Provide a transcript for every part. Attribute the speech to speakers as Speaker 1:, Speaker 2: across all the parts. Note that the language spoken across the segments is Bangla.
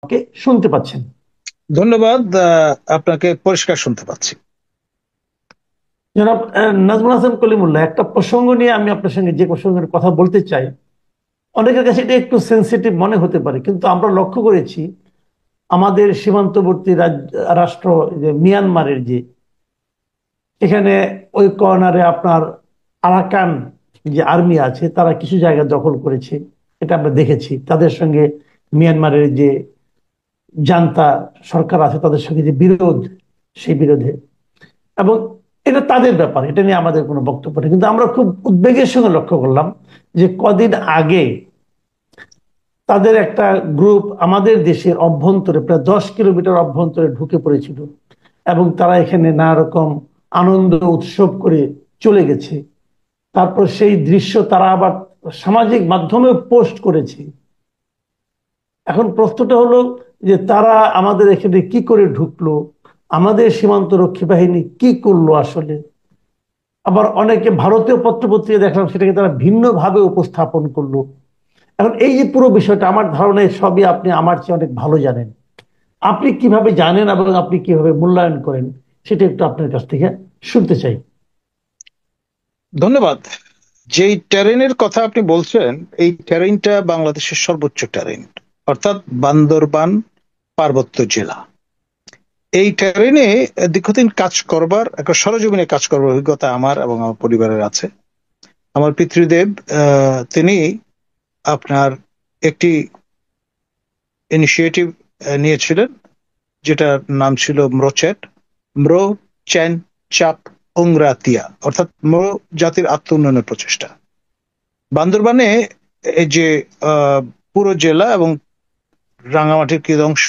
Speaker 1: আমাকে শুনতে পাচ্ছেন?
Speaker 2: ধন্যবাদ। আপনাকে পরিষ্কার শুনতে পাচ্ছি।
Speaker 1: জনাব নাজমুল হাসান কলিমুল্লাহ, একটা প্রসঙ্গ নিয়ে আমি আপনার সঙ্গে যে প্রসঙ্গের কথা বলতে চাই, অনেকের কাছে এটা একটু সেন্সিটিভ মনে হতে পারে, কিন্তু আমরা লক্ষ্য করেছি আমাদের সীমান্তবর্তী রাষ্ট্র যে মিয়ানমারের যে এখানে ওই কর্নারে আপনার আরাকান যে আর্মি আছে তারা কিছু জায়গা দখল করেছে। এটা আমরা দেখেছি। তাদের সঙ্গে মিয়ানমারের যে জান্তা সরকার আছে তাদের সঙ্গে যে বিরোধ, সেই বিরোধে, এবং এটা তাদের ব্যাপার, এটা নিয়ে আমাদের কোনো বক্তব্য নেই। কিন্তু আমরা খুব উদ্বেগের সঙ্গে লক্ষ্য করলাম যে কদিন আগে তাদের একটা গ্রুপ আমাদের দেশের অভ্যন্তরে প্রায় 10 কিলোমিটার অভ্যন্তরে ঢুকে পড়েছিল, এবং তারা এখানে নানা রকম আনন্দ উৎসব করে চলে গেছে। তারপর সেই দৃশ্য তারা আবার সামাজিক মাধ্যমে পোস্ট করেছে। এখন প্রশ্নটা হলো যে তারা আমাদের এখানে কি করে ঢুকলো, আমাদের সীমান্ত রক্ষী বাহিনী কি করলো আসলে। আবার অনেকে ভারতীয় পত্রপত্রিকা দেখলাম সেটাকে তারা ভিন্নভাবে উপস্থাপন করলো। এখন এই যে পুরো বিষয়টা, আমার ধারণায় সবই আপনি আমার চেয়ে অনেক ভালো জানেন। আপনি কিভাবে জানেন এবং আপনি কিভাবে মূল্যায়ন করেন, সেটা একটু আপনার কাছ থেকে শুনতে চাই।
Speaker 2: ধন্যবাদ। যেই টেরেনের কথা আপনি বলছেন, এই টেরেনটা বাংলাদেশের সর্বোচ্চ টেরেন, অর্থাৎ বান্দরবান পার্বত্য জেলা। এই টেরেনে দীর্ঘদিন কাজ করবার, একটা সরজমিনে কাজ করবার অভিজ্ঞতা আমার এবং আমার পরিবারের আছে। আমার পিতৃদেব তিনি আপনার একটি ইনিশিয়েটিভ নিয়েছিলেন, যেটার নাম ছিল ম্রোচেট, ম্রো চ্যান চাপ ওংরাতিয়া, অর্থাৎ ম্রো জাতির আত্ম উন্নয়নের প্রচেষ্টা। বান্দরবানে এই যে আহ, পুরো জেলা এবং রাঙামাটির কিছু অংশ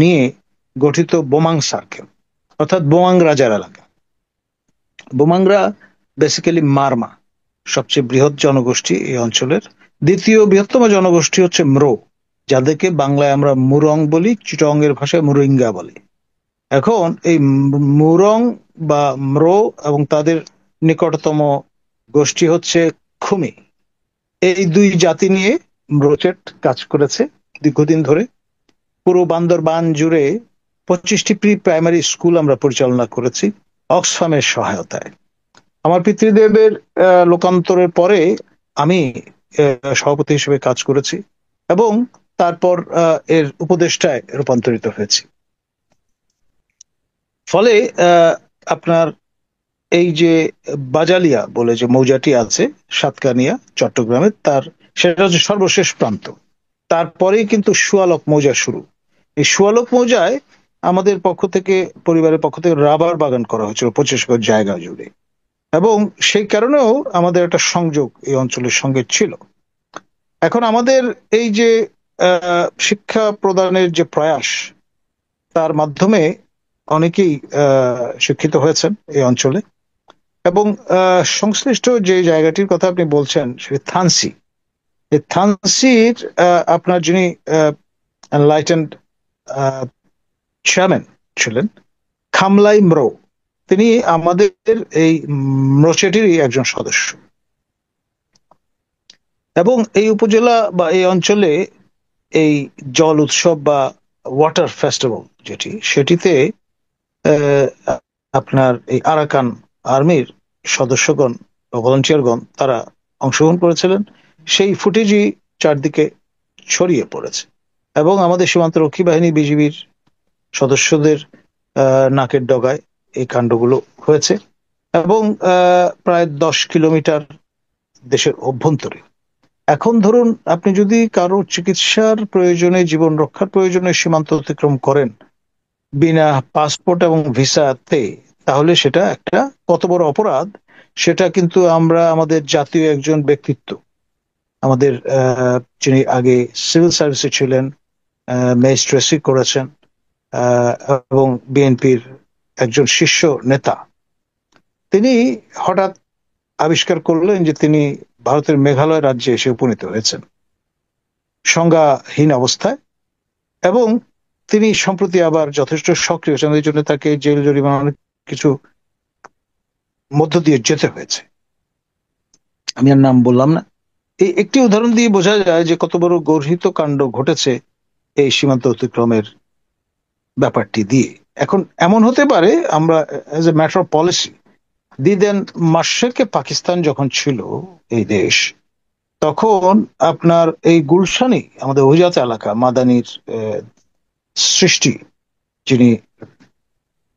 Speaker 2: নিয়ে গঠিত বোমাং সার্কেল, অর্থাৎ বোমাং রাজার এলাকা। বোমাংরা বেসিক্যালি মারমা, সবচেয়ে বৃহৎ জনগোষ্ঠী এই অঞ্চলের। দ্বিতীয় বৃহত্তম জনগোষ্ঠী হচ্ছে ম্রো, যাদেরকে বাংলায় আমরা মুরং বলি, চিটং এর ভাষায় মুরিঙ্গা বলি। এখন এই মুরং বা ম্রো এবং তাদের নিকটতম গোষ্ঠী হচ্ছে খুমি, এই দুই জাতি নিয়ে ব্রোচেট কাজ করেছে দীর্ঘদিন ধরে। পুরো বান্দরবান জুড়ে 25টি প্রি প্রাইমারি স্কুল আমরা পরিচালনা করেছি অক্সফামের সহায়তায়। আমার পিতৃদেবের লোকান্তরের পরে আমি সভাপতি হিসেবে কাজ করেছি এবং তারপর এর উপদেষ্টায় রূপান্তরিত হয়েছি। ফলে আহ, আপনার এই যে বাজালিয়া বলে যে মৌজাটি আছে সাতকানিয়া চট্টগ্রামে, তার সেটা হচ্ছে সর্বশেষ প্রান্ত। তারপরেই কিন্তু সুয়ালক মৌজা শুরু। এই সুয়ালক মৌজায় আমাদের পক্ষ থেকে, পরিবারের পক্ষ থেকে রাবার বাগান করা হয়েছিল 25 একর জায়গা জুড়ে, এবং সেই কারণেও আমাদের একটা সংযোগ এই অঞ্চলের সঙ্গে ছিল। এখন আমাদের এই যে শিক্ষা প্রদানের যে প্রয়াস, তার মাধ্যমে অনেকেই শিক্ষিত হয়েছেন এই অঞ্চলে। এবং সংশ্লিষ্ট যে জায়গাটির কথা আপনি বলছেন সেটি থানসি। এই থানসির আপনার যিনি এনলাইটেন্ড চেয়ারম্যান ছিলেন, খামলাই ম্রো, তিনি আমাদের এই ম্রোচেটিরই একজন সদস্য। এবং এই উপজেলা বা এই অঞ্চলে এই জল উৎসব বা ওয়াটার ফেস্টিভ্যাল যেটি, সেটিতে আহ, আপনার এই আরাকান আর্মির সদস্যগণ বা ভলান্টিয়ারগণ তারা অংশগ্রহণ করেছিলেন। সেই ফুটেজই চারদিকে ছড়িয়ে পড়েছে এবং আমাদের সীমান্ত রক্ষী বাহিনী বিজিবির সদস্যদের নাকের ডগায় এই কাণ্ডগুলো হয়েছে। এবং প্রায় 10 কিলোমিটার দেশের অভ্যন্তরে। এখন ধরুন, আপনি যদি কারো চিকিৎসার প্রয়োজনে, জীবন রক্ষার প্রয়োজনে সীমান্ত অতিক্রম করেন বিনা পাসপোর্ট এবং ভিসাতে, তাহলে সেটা একটা কত বড় অপরাধ, সেটা কিন্তু আমরা আমাদের জাতীয় একজন ব্যক্তিত্ব, আমাদের যিনি আগে সিভিল সার্ভিসে ছিলেন, ম্যাজিস্ট্রেসি করেছেন, আহ, এবং বিএনপির একজন শীর্ষ নেতা, তিনি হঠাৎ আবিষ্কার করলেন যে তিনি ভারতের মেঘালয় রাজ্যে এসে উপনীত হয়েছেন সংজ্ঞাহীন অবস্থায়। এবং তিনি সম্প্রতি আবার যথেষ্ট সক্রিয় হয়েছেন, এই জন্য তাকে জেল জরিমানা অনেক কিছু মধ্য দিয়ে যেতে হয়েছে। আমি আর নাম বললাম না। এই একটি উদাহরণ দিয়ে বোঝা যায় যে কত বড় গর্হিত কাণ্ড ঘটেছে এই সীমান্ত অতিক্রমের ব্যাপারটি দিয়ে। এখন এমন হতে পারে আমরা as a matter of policy দিদেন মাশরেকে পাকিস্তান যখন ছিল এই দেশ, তখন আপনার এই গুলশানি আমাদের অভিজাত এলাকা মাদানির সৃষ্টি, যিনি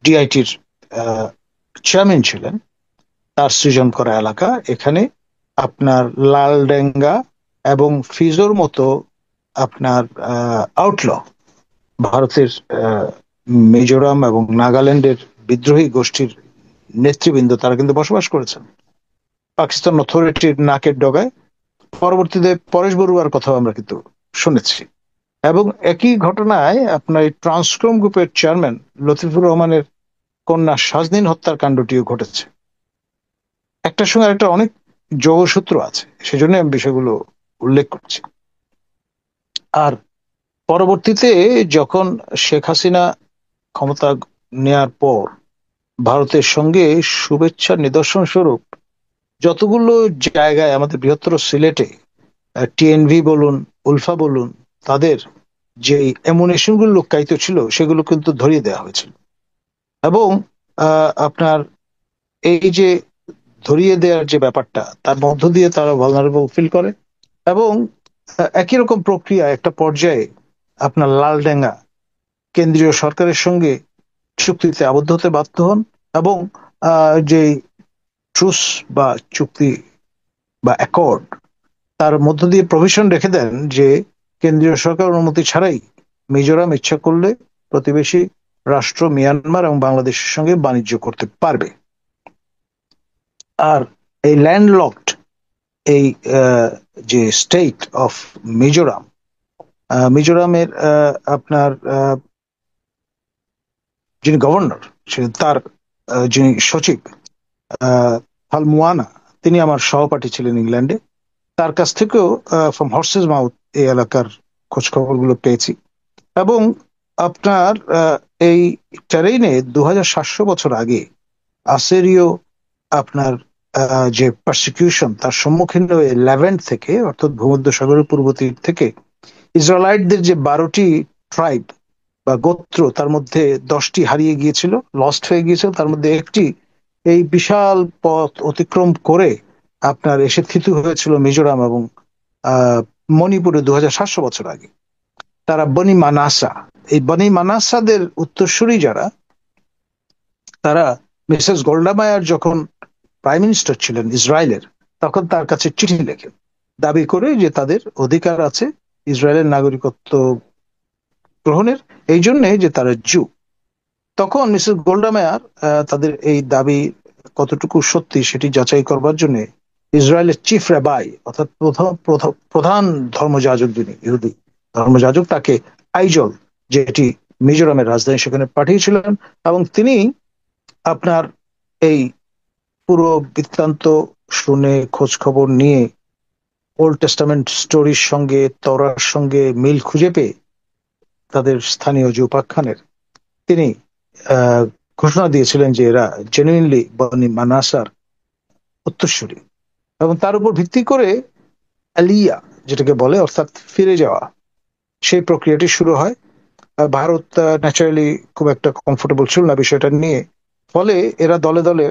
Speaker 2: ডিআইটির চেয়ারম্যান ছিলেন, তার সৃজন করা এলাকা। এখানে আপনার লালডেঙ্গা এবং ফিজোর মতো আপনার আউটল ভারতের মিজোরাম এবং নাগাল্যান্ডের বিদ্রোহী গোষ্ঠীর নেতৃবৃন্দ তারা কিন্তু বসবাস করেছেন পাকিস্তান অথরিটির নাকের ডগায়। পরবর্তীতে পরেশ বড়ুয়ার কথা আমরা কিন্তু শুনেছি। এবং একই ঘটনায় আপনার এই ট্রান্সকম গ্রুপের চেয়ারম্যান লতিফুর রহমানের কন্যা সাজনীন হত্যার কাণ্ডটিও ঘটেছে। একটার সঙ্গে একটা অনেক যোগসূত্র আছে, সেজন্য আমি বিষয়গুলো উল্লেখ করছি। আর পরবর্তীতে যখন শেখ হাসিনা ক্ষমতা নেয়ার পর ভারতের সঙ্গে শুভেচ্ছার নিদর্শন স্বরূপ যতগুলো জায়গায় আমাদের বৃহত্তর সিলেটে টিএনভি বলুন, উলফা বলুন, তাদের যে অ্যামুনেশন গুলো লুক্কায়িত ছিল সেগুলো কিন্তু ধরিয়ে দেওয়া হয়েছিল। এবং আপনার এই যে ধরিয়ে দেওয়ার যে ব্যাপারটা, তার মধ্য দিয়ে তারা ভালনারেবল ফিল করে। এবং একই রকম প্রক্রিয়া একটা পর্যায়ে আপনার লালডেঙ্গা কেন্দ্রীয় সরকারের সঙ্গে চুক্তিতে আবদ্ধ হতে বাধ্য হন এবং যে ট্রুস বা চুক্তি বা অ্যাকর্ড, তার মধ্য দিয়ে প্রভিশন রেখে দেন যে কেন্দ্রীয় সরকার অনুমতি ছাড়াই মিজোরাম ইচ্ছা করলে প্রতিবেশী রাষ্ট্র মিয়ানমার এবং বাংলাদেশের সঙ্গে বাণিজ্য করতে পারবে। আর এই ল্যান্ডলকড এই যে স্টেট অফ মিজোরাম, মিজোরামের আপনার যিনি গভর্নর, তার যিনি সচিব ফালমুয়ানা, তিনি আমার সহপাঠী ছিলেন ইংল্যান্ডে। তার কাছ থেকেও ফ্রম হর্সেস মাউথ এই এলাকার খোঁজ খবরগুলো পেয়েছি। এবং আপনার এই টেরেইনে 2700 বছর আগে আসেরীয় আপনার যে পারসিকিউশন, তার সম্মুখীন হয়ে লেভেন্ট থেকে অর্থাৎ ভূমধ্যসাগরের পূর্ব তীর থেকে ইসরায়েলাইটদের যে 12টি ট্রাইব বা গোত্র, তার মধ্যে 10টি হারিয়ে গিয়েছিল, লস্ট হয়ে গিয়েছিল। তার মধ্যে একটি এই বিশাল পথ অতিক্রম করে আপনার এসে থিতু হয়েছিল মিজোরাম এবং মণিপুরে 2700 বছর আগে। তারা বনি মানাসা, এই বনি মানাসাদের উত্তরসূরি যারা, তারা মিসেস গোল্ডা মায়ার যখন প্রাইম মিনিস্টার ছিলেন ইসরায়েলের, তখন তার কাছে চিঠি লেখেন দাবি করে যে তাদের অধিকার আছে ইসরায়েলের নাগরিকত্ব গ্রহণের, এই জন্য যে তারা জু। তখন মিসেস গোল্ডা মেয়ার তাদের এই দাবি কতটুকু সত্যি সেটি যাচাই করবার জন্য ইসরায়েলের চিফ রেবাই অর্থাৎ প্রধান ধর্মযাজক, যিনি ইহুদি ধর্মযাজক, তাকে আইজল, যেটি মিজোরামের রাজধানী, সেখানে পাঠিয়েছিলেন। এবং তিনি আপনার এই পুরো বৃত্তান্ত শুনে খোঁজ খবর নিয়ে ওল্ড টেস্টামেন্ট স্টোরির সঙ্গে তওরার সঙ্গে মিল খুঁজে পেয়ে তাদের স্থানীয় যে উপাখ্যানের, তিনি ঘোষণা দিয়েছিলেন যে এরা জেনুইনলি বনি মানাসার উত্তরসূরি। এবং তার উপর ভিত্তি করে আলিয়া যেটাকে বলে, অর্থাৎ ফিরে যাওয়া, সেই প্রক্রিয়াটি শুরু হয়। ভারত ন্যাচারালি খুব একটা কমফোর্টেবল ছিল না বিষয়টা নিয়ে, ফলে এরা দলে দলে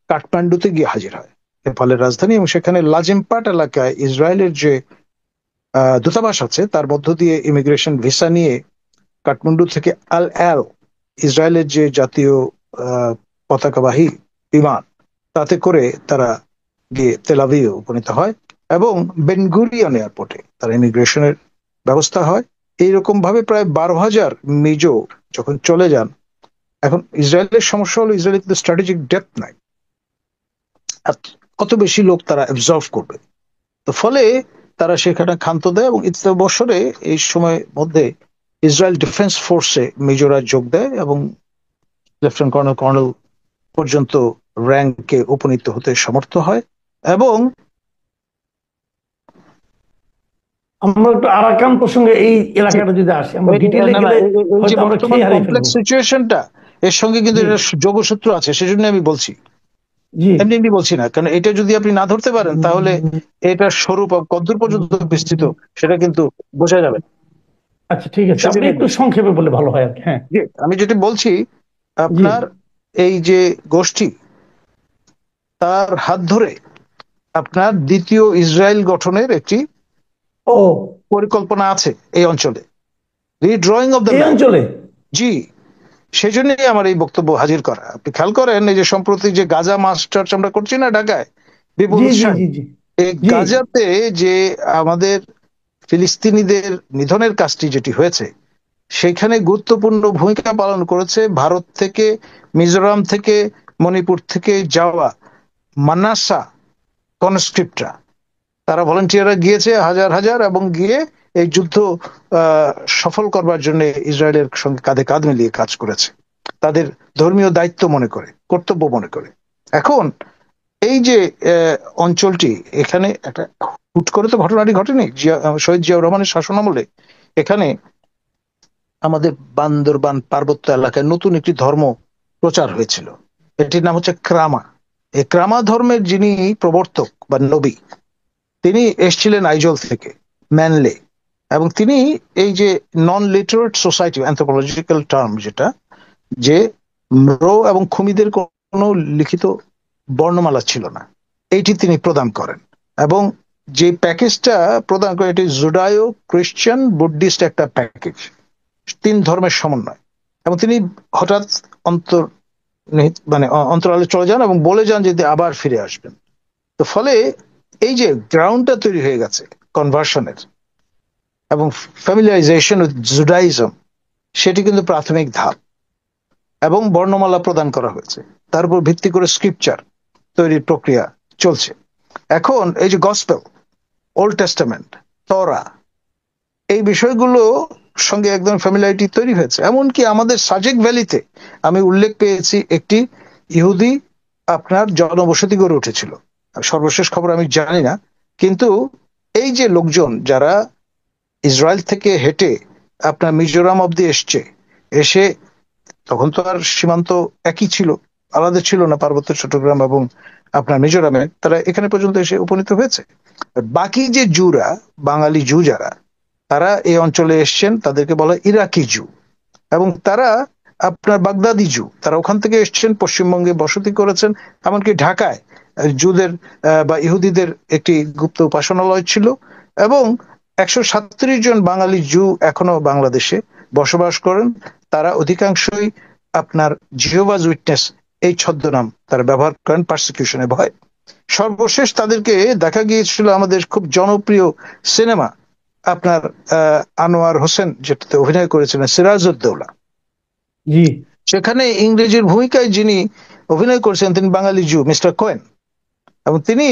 Speaker 2: কাঠমান্ডুতে গিয়ে হাজির হয়, নেপালের রাজধানী। এবং সেখানে লাজেমপাট এলাকায় ইসরায়েলের যে দূতাবাস আছে, তার মধ্য দিয়ে ইমিগ্রেশন ভিসা নিয়ে কাঠমান্ডু থেকে আল এল, ইসরায়েলের যে জাতীয় পতাকাবাহী বিমান, তাতে করে তারা গিয়ে তেল আভিভে উপনীত হয় এবং বেনগুরিয়ন এয়ারপোর্টে তার ইমিগ্রেশনের ব্যবস্থা হয়। এইরকম ভাবে প্রায় 12,000 মিজো যখন চলে যান। এখন ইসরায়েলের সমস্যা হলো ইসরায়েলের স্ট্র্যাটেজিক ডেপথ নাই, কত বেশি লোক তারা অ্যাবজর্ভ করবে। তো ফলে তারা সেখানে ক্ষান্ত দেয় এবং ইতনে বছরে এই সময়ের মধ্যে ইসরায়েল ডিফেন্স ফোর্সে মেজররা যোগ দেয় এবং লেফটেন্যান্ট কর্নেল কর্নেল পর্যন্ত র্যাঙ্কে উপনীত হতে সমর্থ হয়। এবং
Speaker 1: আমরা একটু আরাকান প্রসঙ্গে এই এলাকাটা যদি আসি, আমরা ডিটেইলে গেলে হয়তো আমরা খেয়ে হারিয়ে
Speaker 2: কমপ্লেক্স
Speaker 1: ফেলবো।
Speaker 2: সিচুয়েশনটা এর সঙ্গে কিন্তু এটা যোগসূত্র আছে, সেজন্য আমি বলছি,
Speaker 1: জি
Speaker 2: এমনি এমনি বলছি না। কারণ এটা যদি আপনি না ধরতে পারেন, তাহলে এটার স্বরূপ কতদূর পর্যন্ত বিস্তৃত সেটা কিন্তু বোঝা যাবে না।
Speaker 1: আচ্ছা, ঠিক আছে, আপনি
Speaker 2: স্বাধীনের
Speaker 1: একটু
Speaker 2: দিকে।
Speaker 1: সংক্ষেপে বলে ভালো হয় আর কি। হ্যাঁ।
Speaker 2: জি, আমি যেটি বলছি,
Speaker 1: জি।
Speaker 2: আপনার এই যে গোষ্ঠী, তার হাত ধরে আপনার দ্বিতীয় ইসরায়েল গঠনের একটি
Speaker 1: ও,
Speaker 2: পরিকল্পনা আছে এই অঞ্চলে, রিড্রয়িং অফ দ্য
Speaker 1: এই
Speaker 2: ম্যাপ।
Speaker 1: অঞ্চলে?
Speaker 2: জি, সেজন্যই আমার এই বক্তব্য হাজির করা। আপনি খেয়াল করেন, এই যে সম্প্রতি যে গাজা মাস চার্চ আমরা করছি না ঢাকায় বিপুল
Speaker 1: জি জি
Speaker 2: উৎসাহে,
Speaker 1: জি জি
Speaker 2: এই
Speaker 1: জি।
Speaker 2: গাজাতে যে আমাদের ফিলিস্তিনিদের নিধনের কাজটি যেটি হয়েছে, সেখানে গুরুত্বপূর্ণ ভূমিকা পালন করেছে ভারত থেকে, মিজোরাম থেকে, মণিপুর থেকে যাওয়া মানাসা কনস্ক্রিপ্টরা। তারা ভলেন্টিয়াররা গিয়েছে হাজার হাজার, এবং গিয়ে এই যুদ্ধ আহ, সফল করবার জন্য ইসরায়েলের সঙ্গে কাঁধে কাঁধ মিলিয়ে কাজ করেছে, তাদের ধর্মীয় দায়িত্ব মনে করে, কর্তব্য মনে করে। এখন এই যে অঞ্চলটি, এখানে একটা হুট করে তো ঘটনাটি ঘটেনি। শহীদ জিয়াউর রহমানের শাসন আমলে এখানে আমাদের বান্দরবান পার্বত্য এলাকায় নতুন একটি ধর্ম প্রচার হয়েছিল। এটির নাম হচ্ছে ক্রামা। এই ক্রামা ধর্মের যিনি প্রবর্তক বা নবী, তিনি এসছিলেন আইজল থেকে, ম্যানলে। এবং তিনি এই যে নন লিটারেট সোসাইটি, অ্যানথ্রোপোলজিক্যাল টার্ম যেটা, যে ম্রো এবং খুমিদের কোনো লিখিত বর্ণমালা ছিল না, এইটি তিনি প্রদান করেন। এবং যে প্যাকেজটা প্রদান করেন, এটি জুডায়ো ক্রিশ্চিয়ান বুদ্ধিস্ট একটা প্যাকেজ, তিন ধর্মের সমন্বয়। এবং তিনি হঠাৎ অন্তর মানে অন্তরালে চলে যান এবং বলে যান যে আবার ফিরে আসবেন। তো ফলে এই যে গ্রাউন্ডটা তৈরি হয়ে গেছে কনভার্সনের এবং ফ্যামিলিয়ারাইজেশন উইথ জুডাইজম, সেটি কিন্তু প্রাথমিক ধাপ। এবং বর্ণমালা প্রদান করা হয়েছে, তার উপর ভিত্তি করে স্ক্রিপচার তৈরির প্রক্রিয়া চলছে। এখন এই যে গসপেল, ওল্ড টেস্টামেন্ট, তরা, এই বিষয়গুলো সঙ্গে একদম ফ্যামিলিয়ারিটি তৈরি হয়েছে। এমনকি আমাদের সাজেক ভ্যালিতে আমি উল্লেখ পেয়েছি একটি ইহুদি আপনার জনবসতি গড়ে উঠেছিল। সর্বশেষ খবর আমি জানি না, কিন্তু এই যে লোকজন যারা ইসরায়েল থেকে হেঁটে আপনার মিজোরাম অব্দি এসছে, এসে তখন তো আর সীমান্ত একই ছিল, আলাদা ছিল না পার্বত্য চট্টগ্রাম এবং আপনার মিজোরামে, তারা এখানে পর্যন্ত এসে উপনীত হয়েছে। বাকি যে জুরা, বাঙালি জু যারা, তারা এই অঞ্চলে এসছেন, তাদেরকে বলা হয় ইরাকি জু। এবং তারা আপনার বাগদাদি জু, তারা ওখান থেকে এসছেন, পশ্চিমবঙ্গে বসতি করেছেন। এমনকি ঢাকায় জুদের বা ইহুদিদের একটি গুপ্ত উপাসনালয় ছিল। এবং 137 জন বাঙালি জু এখনো বাংলাদেশে বসবাস করেন। তারা অধিকাংশই আপনার জিহোভাজ উইটনেস এই ছদ্মনাম তারা ব্যবহার করেন পারসিকিউশনের ভয়। সর্বশেষ তাদেরকে দেখা গিয়েছিল আমাদের খুব জনপ্রিয় সিনেমা আপনার আনোয়ার হোসেন যেটাতে অভিনয় করেছিলেন, সিরাজউদ্দৌলা।
Speaker 1: জি
Speaker 2: সেখানে ইংরেজির ভূমিকায় যিনি অভিনয় করেছেন, তিনি বাঙালি জু, মিস্টার কোয়েন। এবং তিনি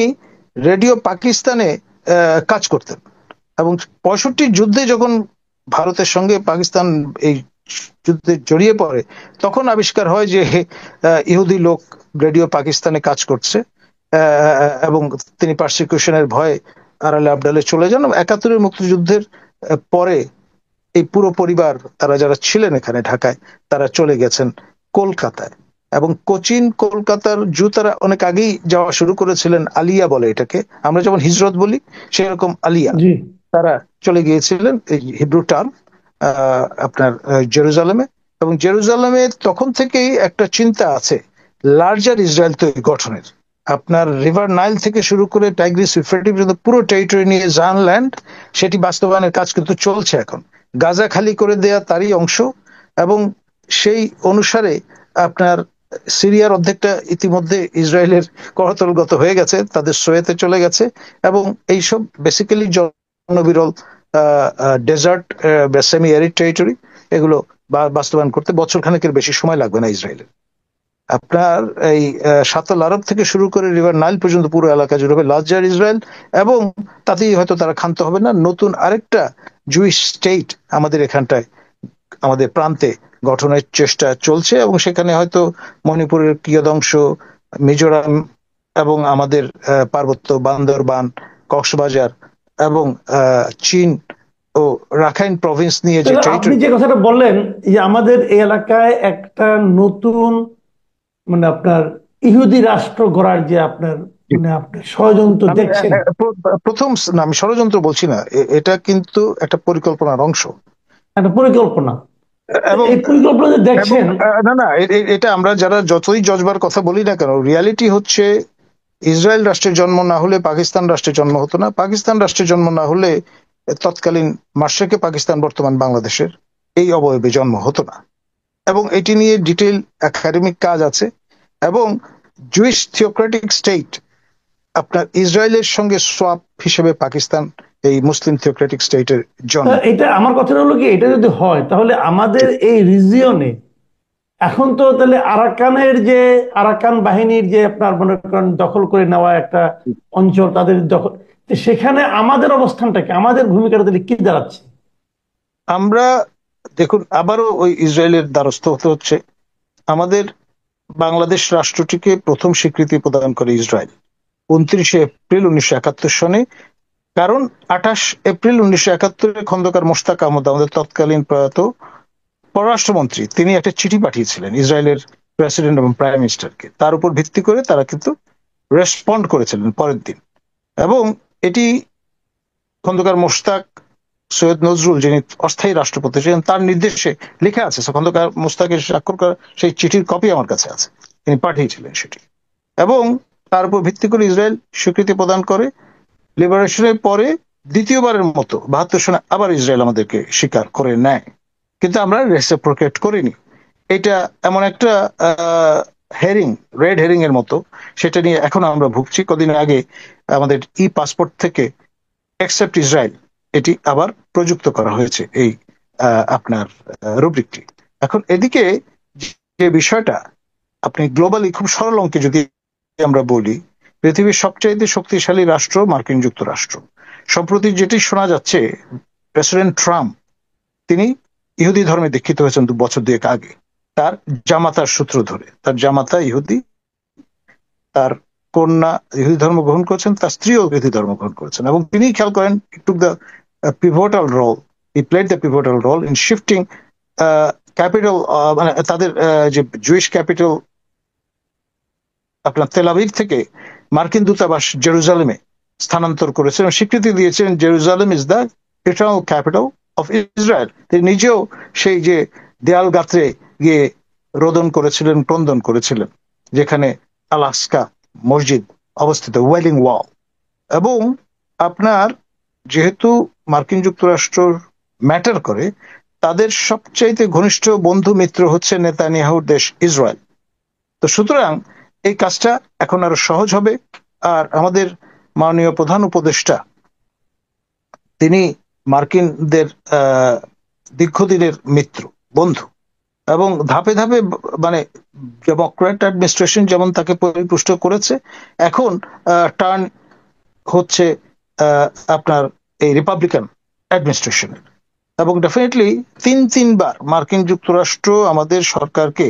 Speaker 2: রেডিও পাকিস্তানে কাজ করতেন। এবং 65 যুদ্ধে যখন ভারতের সঙ্গে পাকিস্তান এই যুদ্ধে জড়িয়ে পড়ে, তখন আবিষ্কার হয় যে ইহুদি লোক রেডিও পাকিস্তানে কাজ করছে। এবং তিনি পারসিকিউশনের ভয়ে আড়ালে আবডালে চলে যান। 71-এর মুক্তিযুদ্ধের পরে এই পুরো পরিবার, তারা যারা ছিলেন এখানে ঢাকায়, তারা চলে গেছেন কলকাতায়। এবং কোচিন, কলকাতার জু তারা অনেক আগেই যাওয়া শুরু করেছিলেন। আলিয়া বলে এটাকে, আমরা যেমন হিজরত বলি সেরকম আলিয়া।
Speaker 1: জি।
Speaker 2: তারা চলে গিয়েছিলেন এই হিব্রু টার্ম আপনার জেরুজালেমে। এবং জেরুজালেমে তখন থেকেই একটা চিন্তা আছে লার্জার ইসরায়েল তৈরি গঠনের। আপনার রিভার নাইল থেকে শুরু করে টাইগ্রিস ইউফ্রেটিস পর্যন্ত পুরো টেরিটরি নিয়ে জান ল্যান্ড, সেটি বাস্তবায়নের কাজ কিন্তু চলছে এখন। গাজা খালি করে দেয়া তারই অংশ। এবং সেই অনুসারে আপনার সিরিয়ার অর্ধেকটা ইতিমধ্যে ইসরায়েলের করতলগত হয়ে গেছে, তাদের সোয়েতে চলে গেছে। এবং এইসব বেসিক্যালি জনবিরল ডেজার্ট বা সেমি অ্যারিড টেরিটরি, এগুলো বাস্তবায়ন করতে বছর খানেকের বেশি সময় লাগবে না ইসরায়েলের। আপনার এই সাতাল আরব থেকে শুরু করে রিভার নাইল পর্যন্ত পুরো এলাকা জুড়ে হবে লার্জার ইসরায়েল। এবং তাতেই হয়তো তারা ক্ষান্ত হবে না, নতুন আরেকটা জুইশ স্টেট আমাদের এখানটায়, আমাদের প্রান্তে গঠনের চেষ্টা চলছে। এবং সেখানে হয়তো মণিপুরের কিয়দংশ, মিজোরাম এবং আমাদের পার্বত্য বান্দরবান, কক্সবাজার এবং চীন ও রাখাইন প্রভিন্স নিয়ে যে
Speaker 1: আপনি
Speaker 2: টেরিটরি।
Speaker 1: যে কথাটা বললেন, যে আমাদের এই এলাকায় একটা নতুন মানে আপনার ইহুদি রাষ্ট্র গড়ার যে আপনার মানে আপনি ষড়যন্ত্র
Speaker 2: আমি
Speaker 1: দেখছেন।
Speaker 2: প্রথম না, আমি ষড়যন্ত্র বলছি না, এটা কিন্তু একটা পরিকল্পনার অংশ।
Speaker 1: একটা পরিকল্পনা। তো
Speaker 2: এবং
Speaker 1: এই পরিকল্পনা যে
Speaker 2: এবং
Speaker 1: দেখছেন।
Speaker 2: না না এটা আমরা যারা যতই জজবার কথা বলি না কেন, রিয়ালিটি হচ্ছে ইসরায়েল রাষ্ট্রের জন্ম না হলে পাকিস্তান রাষ্ট্রের জন্ম হতো না, পাকিস্তান রাষ্ট্রের জন্ম না হলে তৎকালীন মাশরেকে পাকিস্তান বর্তমান বাংলাদেশের এই অবয়বে জন্ম হতো না। এবং এটি নিয়ে ডিটেইল একাডেমিক কাজ আছে। এবং জুইশ থিওক্রেটিক স্টেট আপনার ইসরায়েলের সঙ্গে সোয়াপ হিসেবে পাকিস্তান এই মুসলিম থিওক্রেটিক স্টেটের জন্ম।
Speaker 1: এটা আমার কথা হলো কি, এটা যদি হয় তাহলে আমাদের এই রিজিয়নে এখন তো তাহলে আরাকানের যে আরাকান বাহিনীর যে আপনার মনে করেন দখল করে নেওয়া একটা অঞ্চল, তাদের দখল, তো সেখানে আমাদের অবস্থানটাকে, আমাদের ভূমিকাটা তাহলে কি দাঁড়াচ্ছে?
Speaker 2: আমরা দেখুন আবারও ওই ইসরায়েলের দ্বারস্থ হতে হচ্ছে। আমাদের বাংলাদেশ রাষ্ট্রটিকে প্রথম স্বীকৃতি প্রদান করে ইসরায়েল 29 এপ্রিল 1971 সনে। কারণ 28 এপ্রিল 1971 খন্দকার মোশতাক আহমদ, আমাদের তৎকালীন প্রয়াত পররাষ্ট্রমন্ত্রী, তিনি একটা চিঠি পাঠিয়েছিলেন ইসরায়েলের প্রেসিডেন্ট এবং প্রাইম মিনিস্টারকে। তার উপর ভিত্তি করে তারা কিন্তু রেসপন্ড করেছিলেন পরের দিন। এবং এটি খন্দকার মোশতাক সৈয়দ নজরুল, যিনি অস্থায়ী রাষ্ট্রপতি ছিলেন, তার নির্দেশে লেখা আছে। খন্দকার মোশতাকের স্বাক্ষর করা সেই চিঠির কপি আমার কাছে আছে, তিনি পাঠিয়েছিলেন সেটি। এবং তার উপর ভিত্তি করে ইসরায়েল স্বীকৃতি প্রদান করে। লিবারেশনের পরে দ্বিতীয়বারের মতো 72 সনে আবার ইসরায়েল আমাদেরকে স্বীকার করে নেয়, কিন্তু আমরা রেসিপ্রোকেট করিনি। এটা এমন একটা হেরিং, রেড হেরিং এর মতো, সেটা নিয়ে এখন আমরা ভুগছি। কদিন আগে আমাদের ই পাসপোর্ট থেকে অ্যাকসেপ্ট ইসরায়েল এটি আবার প্রযুক্ত করা হয়েছে এই আপনার রুব্রিকটি। এখন এদিকে যে বিষয়টা, আপনি গ্লোবালি খুব সরল অঙ্কে যদি আমরা বলি, পৃথিবীর সবচাইতে শক্তিশালী রাষ্ট্র মার্কিন যুক্তরাষ্ট্র। সম্প্রতি যেটি শোনা যাচ্ছে, প্রেসিডেন্ট ট্রাম্প তিনি ইহুদি ধর্মে দীক্ষিত হয়েছেন 2 বছর 2 আগে, তার জামাতার সূত্র ধরে। তার জামাতা ইহুদি, তার কন্যা ইহুদি ধর্ম গ্রহণ করেছেন, তার স্ত্রীও ইহুদি ধর্ম গ্রহণ করেছেন। এবং তিনি খেয়াল করেন, took the pivotal role, he played the pivotal role in shifting capital, মানে তাদের যে জুইশ ক্যাপিটাল আপনার তেল আবিব থেকে মার্কিন দূতাবাস জেরুজালেমে স্থানান্তর করেছেন, স্বীকৃতি দিয়েছেন Jerusalem is the eternal capital of Israel. তিনি নিজেও সেই যে দেয়াল গাত্রে গিয়ে রোদন করেছিলেন, ক্রন্দন করেছিলেন, যেখানে আলাস্কা মসজিদ অবস্থিত, ওয়েলিং ওয়াল। এবং আপনার যেহেতু মার্কিন যুক্তরাষ্ট্র ম্যাটার করে, তাদের সবচাইতে ঘনিষ্ঠ বন্ধু মিত্র হচ্ছে নেতানিয়াহুর দেশ ইসরায়েল। তো সুতরাং এই কাজটা এখন আরো সহজ হবে। আর আমাদের মাননীয় প্রধান উপদেষ্টা, তিনি মার্কিনদের দীর্ঘদিনের মিত্র, বন্ধু, এবং ধাপে ধাপে মানে ডেমোক্র্যাট অ্যাডমিনিস্ট্রেশন যেমন তাকে পরিপুষ্ট করেছে, এখন টার্ন হচ্ছে আপনার এই রিপাবলিকান অ্যাডমিনিস্ট্রেশনের। এবং ডেফিনেটলি 3 বার মার্কিন যুক্তরাষ্ট্র আমাদের সরকারকে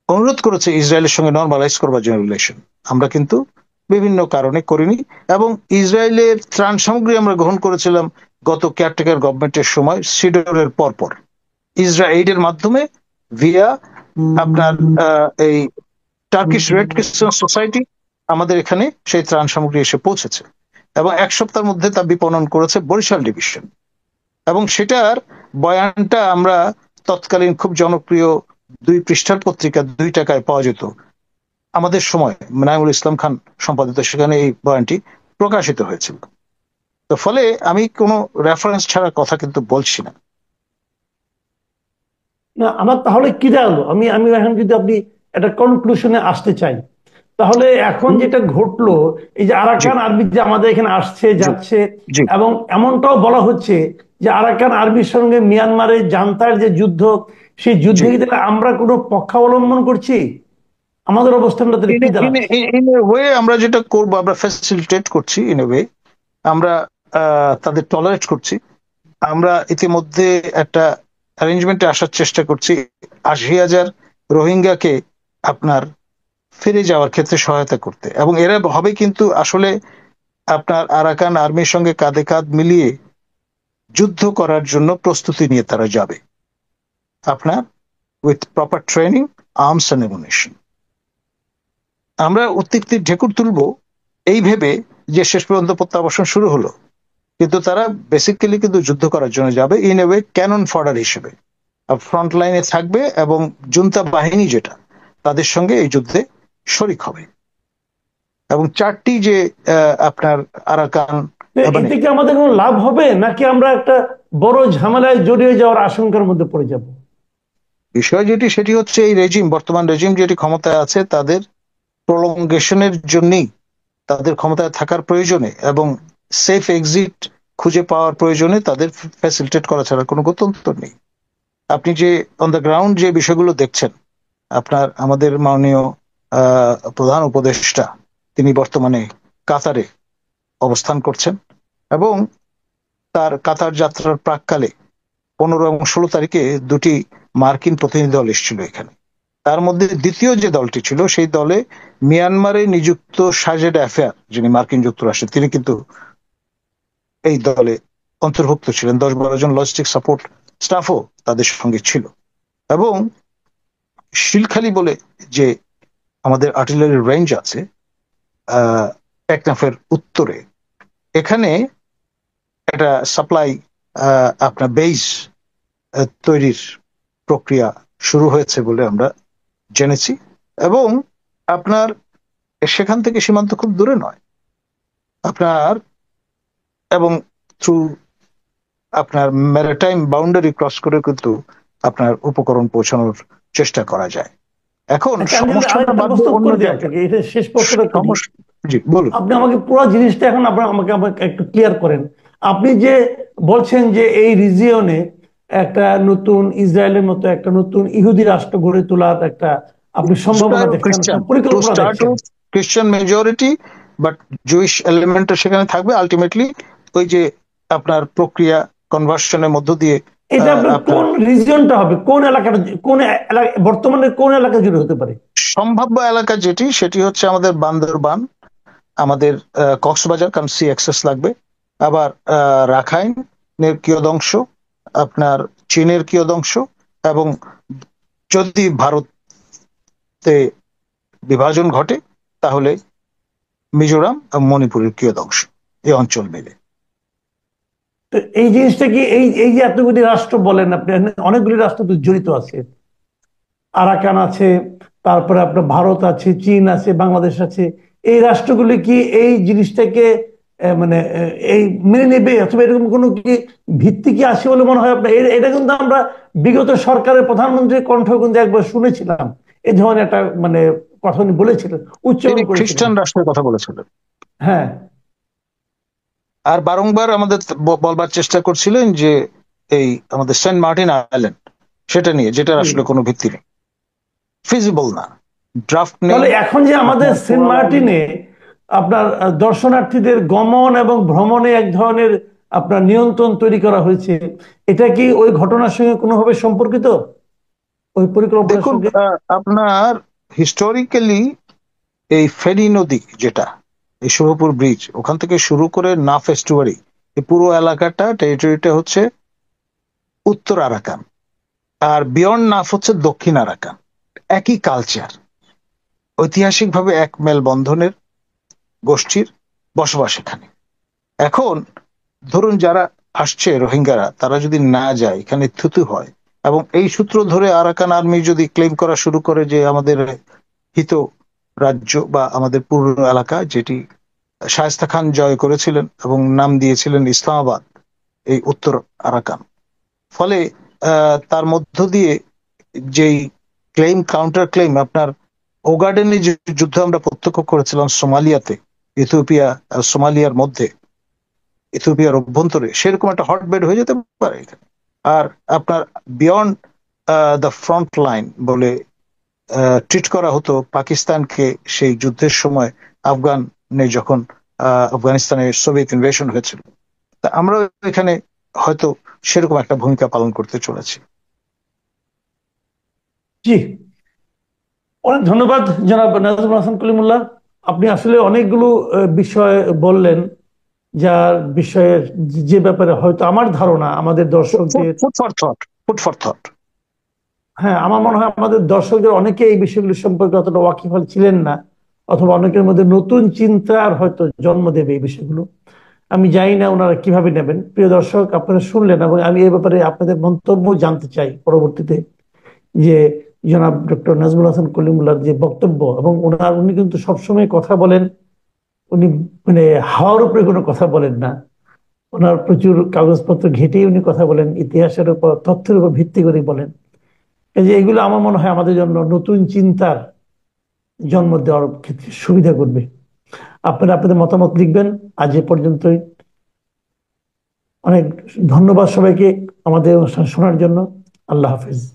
Speaker 2: অনুরোধ করেছে ইসরায়েলের সঙ্গে নর্মালাইজ করবার জন্য রিলেশন, আমরা কিন্তু বিভিন্ন কারণে করিনি। এবং ইসরায়েলের ত্রাণ সামগ্রী আমরা গ্রহণ করেছিলাম গত কেয়ারটেকার গভর্নমেন্টের সময়, সিডরের পরপর ইসরায়েলের মাধ্যমে ভিয়া আপনার এই টার্কিশ রেড ক্রিশ্চান সোসাইটি আমাদের এখানে সেই ত্রাণ সামগ্রী এসে পৌঁছেছে। এবং 1 সপ্তাহের মধ্যে তা বিপণন করেছে বরিশাল ডিভিশন। এবং সেটার বয়ানটা আমরা তৎকালীন খুব জনপ্রিয় 2 পৃষ্ঠার পত্রিকা 2 টাকায় পাওয়া যেত আমাদের সময়, নাইমুল ইসলাম খান সম্পাদিত, সেখানে এই বয়ানটি প্রকাশিত হয়েছিল। তো ফলে আমি কোনো রেফারেন্স ছাড়া কথা কিন্তু বলছি না।
Speaker 1: না, আমার তাহলে কি দাঁড়ালো, আমি আমি এখন যদি আপনি একটা কনক্লুশনে আসতে চাই, তাহলে এখন যেটা ঘটলো, এই যে
Speaker 2: জি
Speaker 1: আরাকান আর্মি যে আমাদের এখানে আসছে
Speaker 2: জি
Speaker 1: যাচ্ছে,
Speaker 2: জি
Speaker 1: এবং এমনটাও বলা হচ্ছে যে আরাকান আর্মির সঙ্গে মিয়ানমারের জান্তার যে যুদ্ধ, সেই
Speaker 2: জি
Speaker 1: যুদ্ধে কি তাহলে আমরা কোনো পক্ষাবলম্বন করছি? আমাদের অবস্থানটা তাহলে কি দাঁড়াচ্ছে?
Speaker 2: ইন এ ওয়ে আমরা যেটা করবো, আমরা ফ্যাসিলিটেট করছি। ইন এ ওয়ে আমরা তাদের টলারেট করছি। আমরা ইতিমধ্যে একটা অ্যারেঞ্জমেন্টে আসার চেষ্টা করছি 80,000 রোহিঙ্গাকে আপনার ফিরে যাওয়ার ক্ষেত্রে সহায়তা করতে। এবং এরা হবে কিন্তু আসলে আপনার আরাকান আর্মির সঙ্গে কাঁধে কাঁধ মিলিয়ে যুদ্ধ করার জন্য প্রস্তুতি নিয়ে তারা যাবে, আপনার with proper training, arms and ammunition. আমরা উত্তেক্তির ঢেকুর তুলবো এই ভেবে যে শেষ পর্যন্ত প্রত্যাবাসন শুরু হলো, কিন্তু তারা বেসিক্যালি কিন্তু যুদ্ধ করার জন্য যাবে in a way cannon fodder হিসেবে, ফ্রন্ট লাইনে থাকবে এবং জুনতা বাহিনী যেটা তাদের সঙ্গে এই যুদ্ধে শরিক হবে। এবং চারটি যে আপনার আরাকান মানে
Speaker 1: এতে কি আমাদের কোনো লাভ হবে, নাকি আমরা একটা বড় ঝামেলায় জড়িয়ে যাওয়ার আশঙ্কার মধ্যে পড়ে যাব?
Speaker 2: বিষয় যেটি সেটি হচ্ছে এই রেজিম, বর্তমান রেজিম যেটি ক্ষমতায় আছে তাদের প্রলঙ্গেশনের জন্যই, তাদের ক্ষমতায় থাকার প্রয়োজনে এবং সেফ এক্সিট খুঁজে পাওয়ার প্রয়োজনে তাদের ফ্যাসিলিটেট করা ছাড়া কোনো গত্যন্তর নেই। আপনি যে অন দ্য গ্রাউন্ড যে বিষয়গুলো দেখছেন, আপনার আমাদের মাননীয় প্রধান উপদেষ্টা তিনি বর্তমানে কাতারে অবস্থান করছেন এবং তার কাতার যাত্রার প্রাককালে 15 এবং 16 তারিখে দুটি মার্কিন প্রতিনিধি দল এসেছিল এখানে। তার মধ্যে দ্বিতীয় যে দলটি ছিল সেই দলে মিয়ানমারে নিযুক্ত সাজেদ অ্যাফেয়ার, যিনি মার্কিন যুক্তরাষ্ট্রে, তিনি কিন্তু এই দলে অন্তর্ভুক্ত ছিলেন। 10-12 জন লজিস্টিক সাপোর্ট স্টাফও তাদের সঙ্গে ছিল। এবং শিলখালি বলে যে আমাদের আর্টিলারি রেঞ্জ আছে টেকনাফের উত্তরে, এখানে একটা সাপ্লাই আপনার বেস তৈরির প্রক্রিয়া শুরু হয়েছে বলে আমরা জেনেছি। এবং আপনার সেখান থেকে সীমান্ত খুব দূরে নয় আপনার, এবং থ্রু আপনার ম্যারিটাইম বাউন্ডারি ক্রস করে কিন্তু আপনার উপকরণ পৌঁছানোর চেষ্টা করা যায়। এখন
Speaker 1: আচ্ছা, আমি যদি
Speaker 2: সমস্যাটা
Speaker 1: আরেকটা
Speaker 2: বাদ
Speaker 1: প্রশ্ন
Speaker 2: দিয়ে অন্য
Speaker 1: করে দিই
Speaker 2: জায়গায়
Speaker 1: আপনাকে, এটা শেষ প্রশ্নটা করি।
Speaker 2: জি বলুন।
Speaker 1: আপনি আমাকে পুরো জিনিসটা এখন আপনার আমাকে আমাকে একটু ক্লিয়ার করেন। আপনি যে বলছেন যে এই রিজিয়নে একটা নতুন ইসরায়েলের মতো একটা নতুন ইহুদি রাষ্ট্র গড়ে তোলার একটা আপনি সম্ভাবনা দেখছেন, পরিকল্পনা দেখছেন।
Speaker 2: খ্রিস্টান মেজরিটি বাট জুইশ এলিমেন্টও সেখানে থাকবে আলটিমেটলি, ওই যে আপনার প্রক্রিয়া কনভার্সনের মধ্য দিয়ে।
Speaker 1: এটা আপনার কোন রিজিয়নটা হবে, কোন এলাকাটা, কোন এলাকা, বর্তমানে কোন এলাকা জুড়ে হতে পারে?
Speaker 2: সম্ভাব্য এলাকা যেটি সেটি হচ্ছে আমাদের বান্দরবান, আমাদের কক্সবাজার, কারণ সি অ্যাক্সেস লাগবে, আবার রাখাইনের কিয়দংশ, আপনার চীনের কিয়দংশ, এবং যদি ভারতে বিভাজন ঘটে তাহলে মিজোরাম এবং মণিপুরের কিয়দংশ, এই অঞ্চল মিলে।
Speaker 1: তো এই জিনিসটা কি এই এই যে এতগুলি রাষ্ট্র বলেন আপনি, অনেকগুলি রাষ্ট্র তো জড়িত আছে, আরাকান আছে, তারপরে আপনার ভারত আছে, চীন আছে, বাংলাদেশ আছে, এই রাষ্ট্রগুলি কি এই জিনিসটাকে মানে এই মেনে নেবে, অথবা এরকম কোনো কি ভিত্তি কি আছে বলে মনে হয় আপনার? এটা কিন্তু আমরা বিগত সরকারের প্রধানমন্ত্রীর কণ্ঠ কিন্তু একবার শুনেছিলাম, এই ধরনের একটা মানে কথা উনি বলেছিলেন, উচ্চারণ
Speaker 2: তিনি
Speaker 1: করেছিলেন।
Speaker 2: খ্রিস্টান রাষ্ট্রের কথা বলেছিলেন
Speaker 1: হ্যাঁ,
Speaker 2: আর বারংবার আমাদের বলবার চেষ্টা করছিলেন যে এই আমাদের সেন্ট মার্টিন আইল্যান্ড সেটা নিয়ে, যেটা আসলে কোনো ভিত্তি নেই, ফিজিবল না, ড্রাফট নেই।
Speaker 1: তাহলে এখন যে আমাদের সেন্ট মার্টিনে আপনার দর্শনার্থীদের গমন এবং ভ্রমণে এক ধরনের আপনার নিয়ন্ত্রণ তৈরি করা হয়েছে, এটা কি ওই ঘটনার সঙ্গে কোনোভাবে সম্পর্কিত, ওই পরিকল্পনার
Speaker 2: দেখুন
Speaker 1: সঙ্গে?
Speaker 2: আপনার হিস্টোরিক্যালি এই ফেনী নদী যেটা, এই শুভপুর ব্রিজ, ওখান থেকে শুরু করে নাফ এস্টুয়ারি, এই পুরো এলাকাটা টেরিটরিটা হচ্ছে উত্তর আরাকান, আর বিয়ন্ড নাফ হচ্ছে দক্ষিণ আরাকান। একই কালচার, ঐতিহাসিকভাবে এক মেলবন্ধনের গোষ্ঠীর বসবাস এখানে। এখন ধরুন যারা আসছে রোহিঙ্গারা, তারা যদি না যায়, এখানে থুতু হয়, এবং এই সূত্র ধরে আরাকান আর্মি যদি ক্লেম করা শুরু করে যে আমাদের হিত রাজ্য বা আমাদের পূর্ব এলাকা, যেটি শায়েস্তা খান জয় করেছিলেন এবং নাম দিয়েছিলেন ইসলামাবাদ, এই উত্তর আরাকান, ফলে তার মধ্য দিয়ে যেই ক্লেম কাউন্টার ক্লেম, আপনার ওগাডেনে যে যুদ্ধ আমরা প্রত্যক্ষ করেছিলাম সোমালিয়াতে, ইথিওপিয়া আর সোমালিয়ার মধ্যে, ইথিওপিয়ার অভ্যন্তরে, সেরকম একটা হটবেড হয়ে যেতে পারে এখানে। আর আপনার বিয়ন্ড দ্য ফ্রন্ট লাইন বলে ট্রিট করা হতো পাকিস্তানকে সেই যুদ্ধের সময়, আফগানে যখন আফগানিস্তানের সোভিয়েত ইনভেশন হয়েছিল, তা আমরা এখানে হয়তো সেরকম একটা ভূমিকা পালন করতে চলেছি।
Speaker 1: জি, অনেক ধন্যবাদ জনাব নাজমুল হাসান কলিমুল্লাহ। আপনি আসলে অনেকগুলো বিষয় বললেন, যার বিষয়ে যে ব্যাপারে হয়তো আমার ধারণা আমাদের দর্শকদের,
Speaker 2: food for thought, food for thought.
Speaker 1: হ্যাঁ, আমার মনে হয় আমাদের দর্শকদের অনেকে এই বিষয়গুলি সম্পর্কে অতটা ওয়াকিবহাল ছিলেন না, অথবা অনেকের মধ্যে নতুন চিন্তার হয়তো জন্ম দেবে এই বিষয়গুলো। আমি জানি না ওনারা কিভাবে নেবেন। প্রিয় দর্শক, আপনারা শুনলেন এবং আমি এই ব্যাপারে আপনাদের মন্তব্য জানতে চাই পরবর্তীতে, যে জনাব ডক্টর নাজমুল হাসান কলিমুল্লাহর যে বক্তব্য, এবং উনি কিন্তু সবসময় কথা বলেন, উনি মানে হাওয়ার উপরে কোনো কথা বলেন না। ওনার প্রচুর কাগজপত্র ঘেটেই উনি কথা বলেন, ইতিহাসের উপর, তথ্যের উপর ভিত্তি করে বলেন। এই যে এগুলো আমার মনে হয় আমাদের জন্য নতুন চিন্তার জন্ম দেওয়ার ক্ষেত্রে সুবিধা করবে। আপনারা আপনাদের মতামত লিখবেন। আজ এ পর্যন্তই। অনেক ধন্যবাদ সবাইকে আমাদের অনুষ্ঠান শোনার জন্য। আল্লাহ হাফিজ।